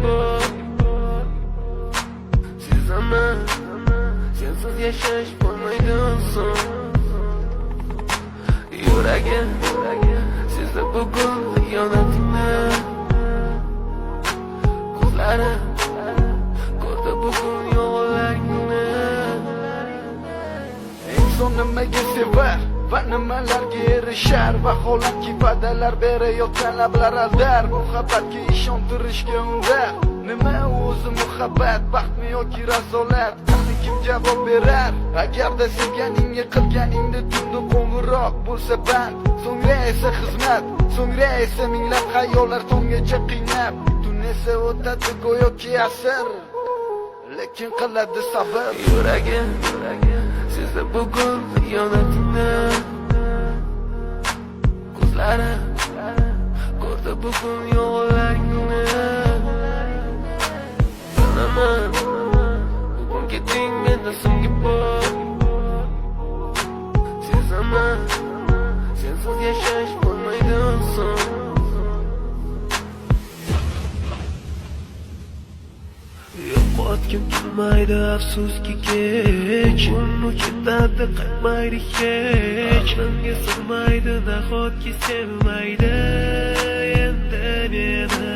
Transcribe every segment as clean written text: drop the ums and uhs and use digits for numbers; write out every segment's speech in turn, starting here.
bor. Sezaman, sensiz yashash bo'lmaydi oson. Yuragim sezdi bugun xiyonatingni. Ko'zlarim ko'rdi bugun yolg'onlaringni. Inson nimaga sevar va nimalarga erishar? Vaholanki va'dalar berayotgan lablar aldar. Muhabbatga ishontirishga undar. Nima o'zi muhabbat, baxtmi yoki razolat? Qani kim javob berar? Agarda sevganingga qilganingda tunda qo'ng'iroq bo'lsa band, so'ngra esa xizmat, so'ngra esa minglab xayollar tonggacha qiynab. Tun esa o'tadi go'yoki asr, lekin qiladi sabr. Yuragim sezdi bugun xiyonatingni. Ko'zlarim ko'rdi bugun yolg'onlaringni. Bilaman bugun ketding mendan so'nggi bor. Sezaman sensiz yashash bo'lmaydi oson. Yo'qotgim kelmaydi afsuski kech. Uni ketadi qaytmaydi hech. Menga sig'maydi nahotki sevmaydi endi meni.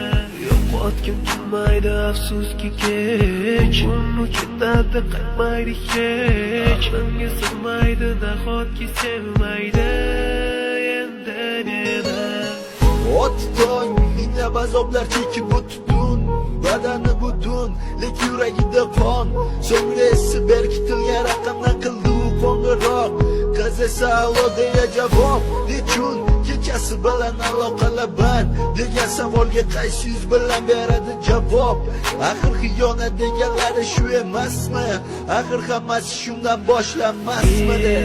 Yo'qotgim kelmaydi afsuski kech. Uni ketadi qaytmaydi hech. Menga sig'maydi nahotki sevmaydi endi meni. O'tding minglab azoblar chekib o'tding, badani butun, lek yuragida qon. So'ngra esi berkitilgan raqamdan qildi u qo'ng'iroq. Qiz esa alo deya javob. Nechun kechasi bilan aloqalar band degan savolga qaysi yuz bilan beradi javob? Axir xiyonat deganlari shu emasmi? Axir hammasi shundan boshlanmasmidi?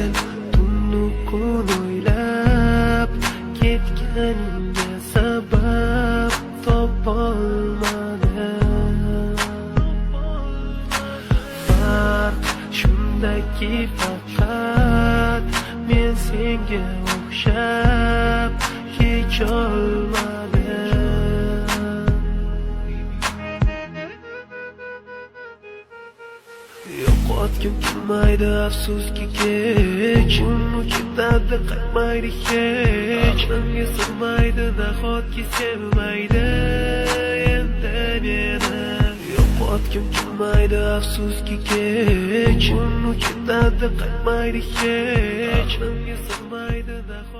Tunni kun o'ylab ketganingga sabab topolmadim. Farq shundaki faqat men senga o'xshab kecholmadim. Yo'qotgim kelmaydi afsuski kech. Uni ketadi qaytmaydi hech. Menga sig'maydi nahotki sevmaydi endi meni. Yo'qotgim kelmaydi afsuski kech. Uni ketadi qaytmaydi hech. Menga sig'maydi nahotki